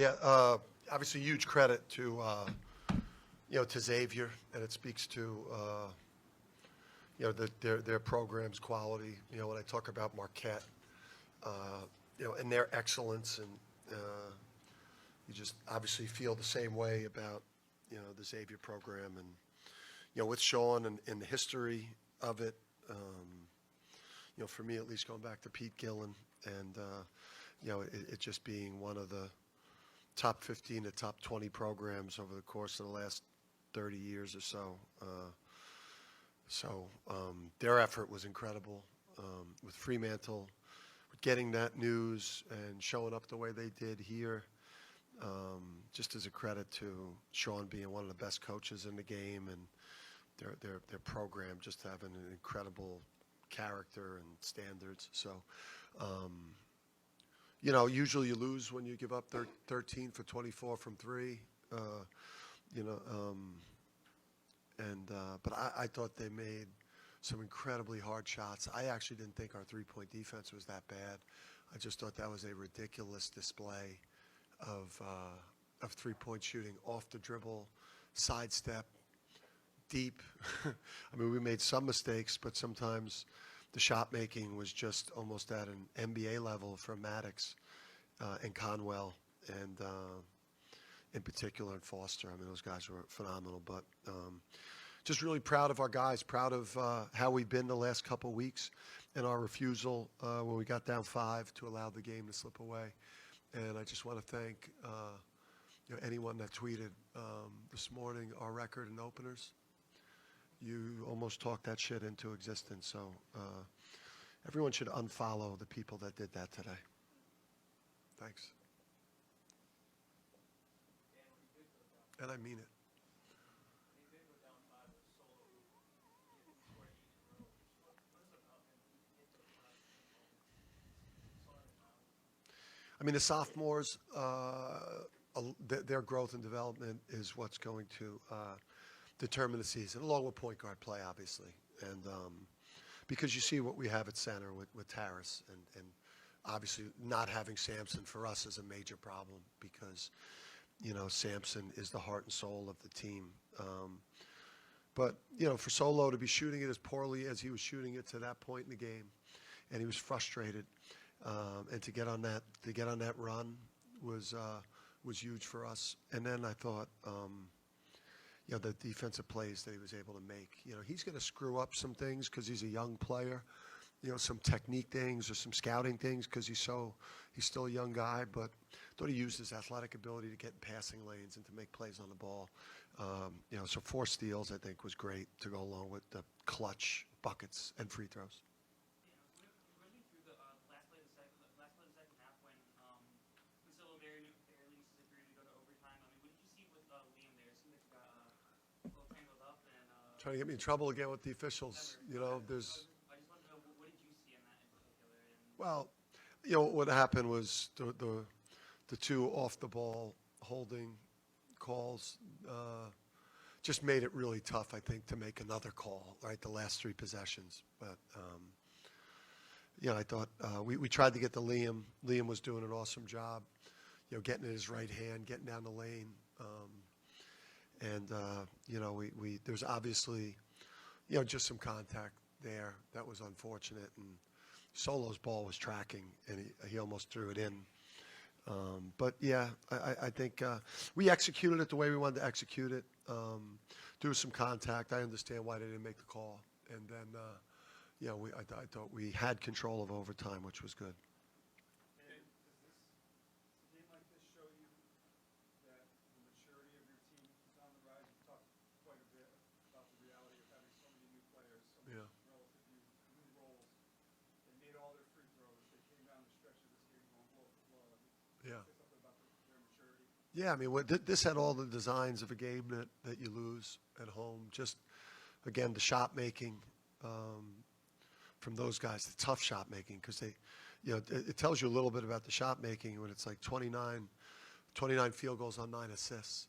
Yeah, obviously huge credit to Xavier, and it speaks to their program's quality. When I talk about Marquette, and their excellence, and you just obviously feel the same way about the Xavier program, and with Sean and the history of it. For me at least, going back to Pete Gillen, and it just being one of the top 15 to top 20 programs over the course of the last 30 years or so. Their effort was incredible with Fremantle, with getting that news and showing up the way they did here. Just as a credit to Sean being one of the best coaches in the game, and their program just having an incredible character and standards. So, usually you lose when you give up 13 for 24 from three. But I thought they made some incredibly hard shots. I actually didn't think our three-point defense was that bad. I just thought that was a ridiculous display of three-point shooting off the dribble, sidestep, deep. I mean, we made some mistakes, but sometimes the shot making was just almost at an NBA level for Maddox and Conwell, and in particular and Foster. I mean, those guys were phenomenal. But just really proud of our guys, proud of how we've been the last couple of weeks, and our refusal when we got down 5 to allow the game to slip away. And I just want to thank anyone that tweeted this morning our record in openers. You almost talked that shit into existence. So everyone should unfollow the people that did that today. Thanks. And I mean it. I mean, the sophomores, their growth and development is what's going to determine the season, along with point guard play, obviously. And because you see what we have at center with Tarris, and obviously not having Sampson for us is a major problem, because, Sampson is the heart and soul of the team. But, for Solo to be shooting it as poorly as he was shooting it to that point in the game, and he was frustrated, and to get on that run was huge for us. And then I thought, the defensive plays that he was able to make. He's going to screw up some things because he's a young player. Some technique things or some scouting things because he's still a young guy. But I thought he used his athletic ability to get in passing lanes and to make plays on the ball. So 4 steals I think was great to go along with the clutch buckets and free throws. Trying to get me in trouble again with the officials. There's. I just want to know, what did you see in that in particular? Well, what happened was the 2 off the ball holding calls just made it really tough, I think, to make another call. Right, the last 3 possessions. But I thought we tried to get to Liam. Liam was doing an awesome job. Getting in his right hand, getting down the lane. And there's obviously, just some contact there that was unfortunate. And Solo's ball was tracking, and he almost threw it in. But yeah, I think we executed it the way we wanted to execute it. There was some contact. I understand why they didn't make the call. And then, I thought we had control of overtime, which was good. Yeah, I mean, this had all the designs of a game that you lose at home. Just, again, the shot making from those guys, the tough shot making, because they, it tells you a little bit about the shot making when it's like 29 field goals on 9 assists.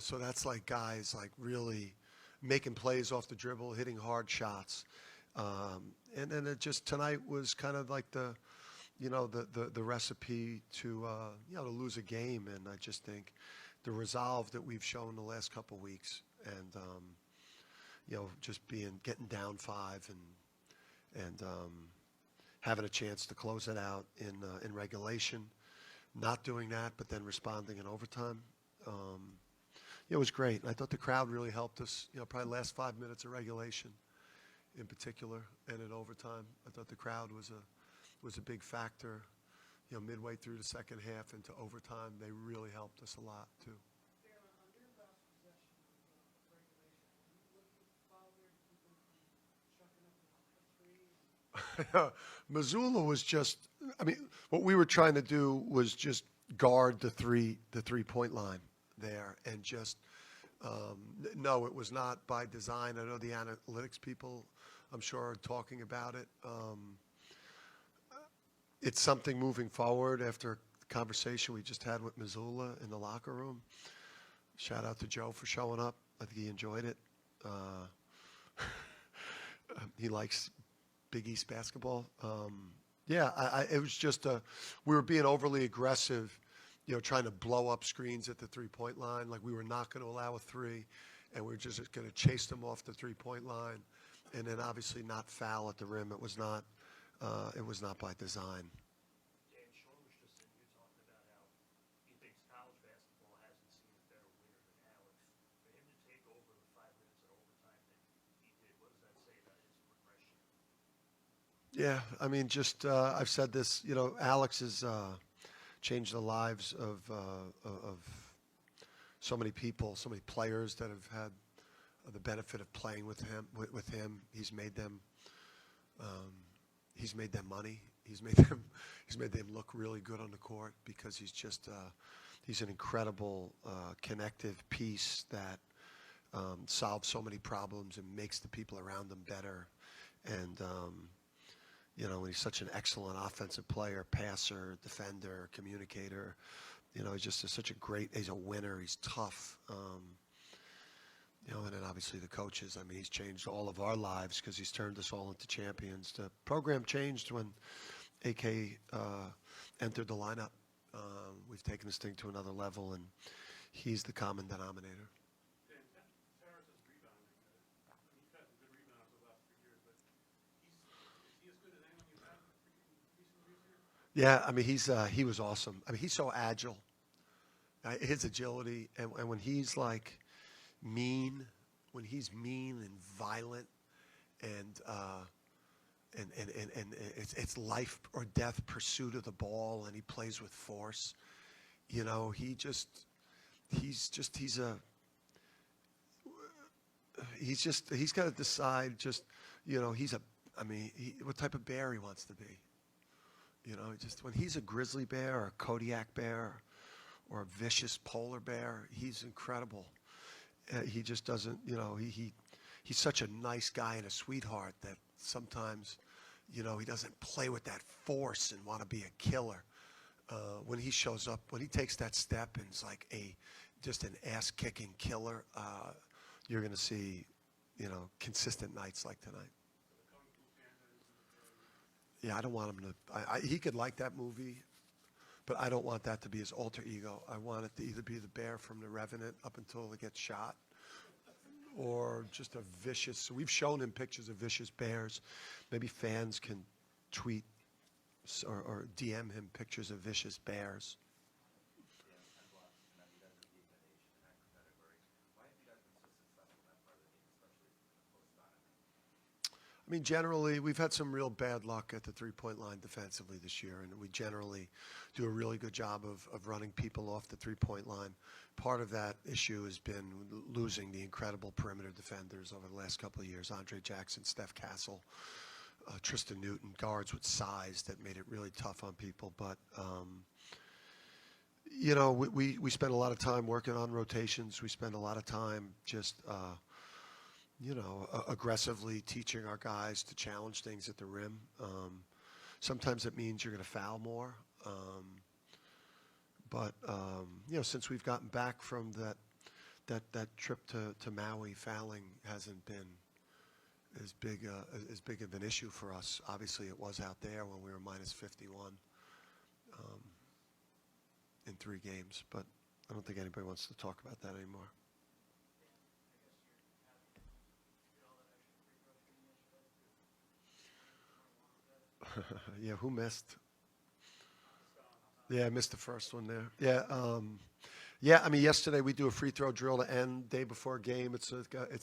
So that's like guys like really making plays off the dribble, hitting hard shots. And then it just, tonight was kind of like the the recipe to, to lose a game. And I just think the resolve that we've shown the last couple of weeks and, just getting down 5 and having a chance to close it out in regulation, not doing that, but then responding in overtime. It was great. And I thought the crowd really helped us, probably last 5 minutes of regulation in particular and in overtime. I thought the crowd was a big factor, midway through the second half into overtime. They really helped us a lot too. Missoula was just, what we were trying to do was just guard the 3-point line there and just, no, it was not by design. I know the analytics people, I'm sure, are talking about it. It's something moving forward after a conversation we just had with Missoula in the locker room. Shout out to Joe for showing up. I think he enjoyed it. He likes Big East basketball. It was just we were being overly aggressive, trying to blow up screens at the 3-point line. Like we were not going to allow a 3, and we were just going to chase them off the 3-point line, and then obviously not foul at the rim. It was not by design. Dan Shore was just in here talking about how he thinks college basketball hasn't seen a better winner than Alex. For him to take over the 5 minutes of overtime that he did, what does that say about his progression? Yeah, I've said this. Alex has changed the lives of so many people, so many players that have had the benefit of playing with him. He's made them. He's made them money. He's made them look really good on the court because he's just he's an incredible connective piece that solves so many problems and makes the people around him better. And he's such an excellent offensive player, passer, defender, communicator. He's just such a great. He's a winner. He's tough. And then obviously the coaches. He's changed all of our lives because he's turned us all into champions. The program changed when AK entered the lineup. We've taken this thing to another level, and he's the common denominator. Harris's rebounding. He's had some good rebounds the last 3 years, but is he as good as anyone you've had in recent years here? Yeah, he was awesome. He's so agile. His agility, and when he's like mean and violent, and it's life or death pursuit of the ball, and he plays with force. He's got to decide what type of bear he wants to be. Just when he's a grizzly bear or a Kodiak bear or a vicious polar bear, he's incredible. He just doesn't, he's such a nice guy and a sweetheart that sometimes, he doesn't play with that force and want to be a killer. When he shows up, when he takes that step and is like just an ass-kicking killer, you're going to see, consistent nights like tonight. Yeah, I don't want him to. He could like that movie, but I don't want that to be his alter ego. I want it to either be the bear from The Revenant up until it gets shot, or just a vicious. So we've shown him pictures of vicious bears. Maybe fans can tweet or DM him pictures of vicious bears. Generally, we've had some real bad luck at the 3-point line defensively this year, and we generally do a really good job of running people off the 3-point line. Part of that issue has been losing the incredible perimeter defenders over the last couple of years. Andre Jackson, Steph Castle, Tristan Newton, guards with size that made it really tough on people. But, we spend a lot of time working on rotations. We spend a lot of time just aggressively teaching our guys to challenge things at the rim. Sometimes it means you're going to foul more. But since we've gotten back from that trip to Maui, fouling hasn't been as big of an issue for us. Obviously, it was out there when we were minus 51. in 3 games. But I don't think anybody wants to talk about that anymore. Yeah, who missed? Yeah, I missed the first one there. Yeah, yeah. I mean, yesterday we do a free throw drill to end day before a game. It's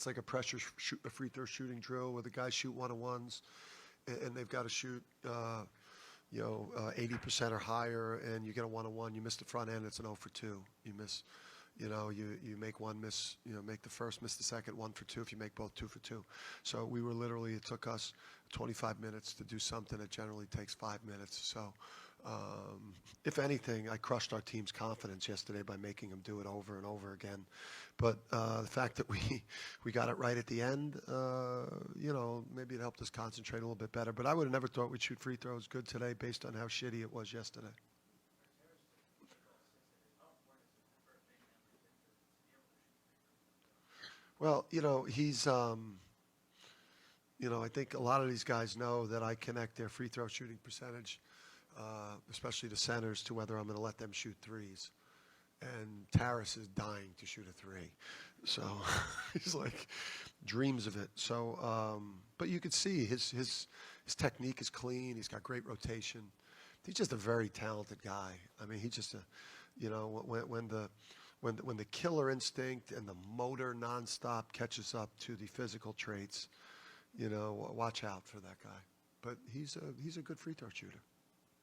like a pressure a free throw shooting drill where the guys shoot 1-on-1s, and they've got to shoot 80% or higher, and you get a 1-on-1. You miss the front end, it's an 0 for 2. You miss, you make one miss, make the first, miss the second, 1 for 2. If you make both, 2 for 2. So we were literally, it took us 25 minutes to do something that generally takes 5 minutes. So if anything, I crushed our team's confidence yesterday by making them do it over and over again. But the fact that we got it right at the end, maybe it helped us concentrate a little bit better. But I would have never thought we'd shoot free throws good today based on how shitty it was yesterday. Well, he's, I think a lot of these guys know that I connect their free throw shooting percentage, especially the centers, to whether I'm going to let them shoot threes. And Taras is dying to shoot a 3. So he's like, dreams of it. So, but you could see his technique is clean. He's got great rotation. He's just a very talented guy. I mean, he just, when the killer instinct and the motor nonstop catches up to the physical traits, watch out for that guy. But he's a good free throw shooter.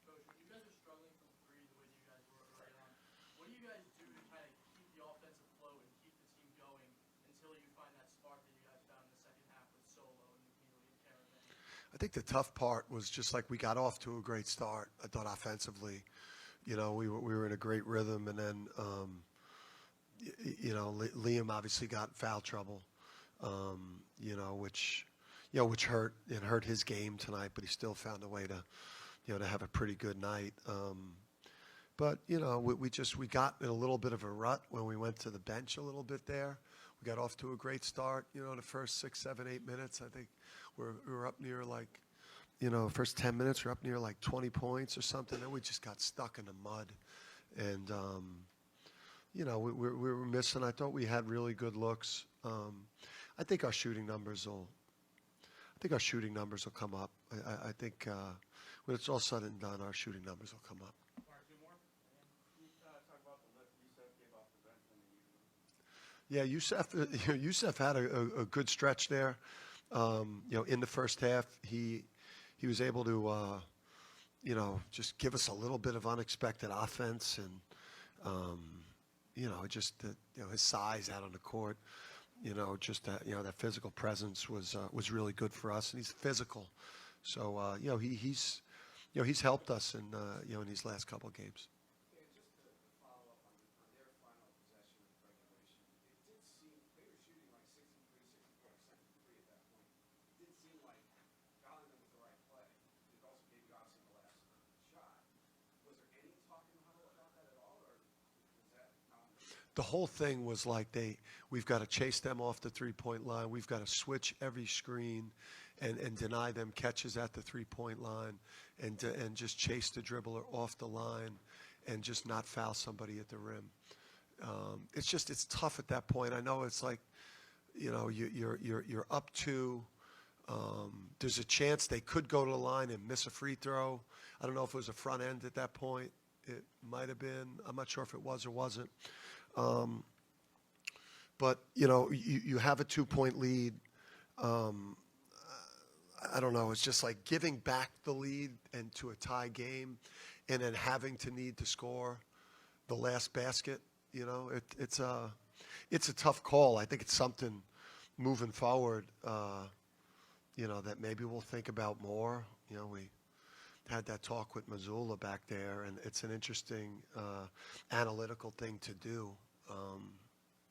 Coach, when you guys are struggling from 3 the way that you guys were early on, what do you guys do to kind of keep the offensive flow and keep the team going until you find that spark that you guys found in the second half with Solo and McNeely and Caravan? I think the tough part was just like we got off to a great start. I thought offensively, we were in a great rhythm, and then Liam obviously got foul trouble, which hurt. It hurt his game tonight, but he still found a way to, to have a pretty good night. But we got in a little bit of a rut when we went to the bench a little bit there. We got off to a great start. The first 6, 7, 8 minutes, I think we were up near like, first 10 minutes, we're up near like 20 points or something. Then we just got stuck in the mud, and we were missing. I thought we had really good looks. I think our shooting numbers will come up. I think when it's all said and done, our shooting numbers will come up. Mark, 2 more? Can you talk about the lift Yusef gave off the bench when he used? Yeah, Yusef had a good stretch there. In the first half, he was able to, just give us a little bit of unexpected offense, and his size out on the court, that physical presence was really good for us, and he's physical, so he's helped us in these last couple of games. Yeah, just to follow up on their final possession of regulation, it did seem they were shooting like 64% from 3 at that point. It did seem like fouling them was the right play. It also gave you obviously the last shot. Was there any talk in the huddle about that at all, or was that not? The whole thing was like we've got to chase them off the 3-point line. We've got to switch every screen and deny them catches at the 3-point line, and just chase the dribbler off the line and just not foul somebody at the rim. It's tough at that point. I know it's like, you're up 2. There's a chance they could go to the line and miss a free throw. I don't know if it was a front end at that point. It might have been. I'm not sure if it was or wasn't. But you have a 2-point lead. I don't know. It's just like giving back the lead and to a tie game, and then having to need to score the last basket. It's a tough call. I think it's something moving forward. That maybe we'll think about more. We had that talk with Missoula back there, and it's an interesting analytical thing to do.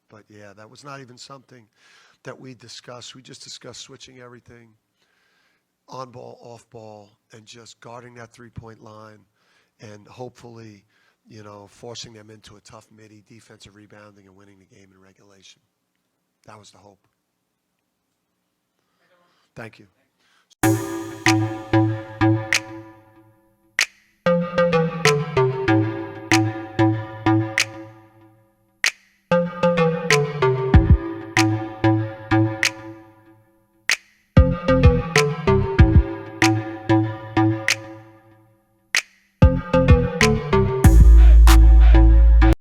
But yeah, that was not even something that we discussed. We just discussed switching everything, on ball, off ball, and just guarding that 3-point line, and hopefully, forcing them into a tough midi, defensive rebounding, and winning the game in regulation. That was the hope. Thank you.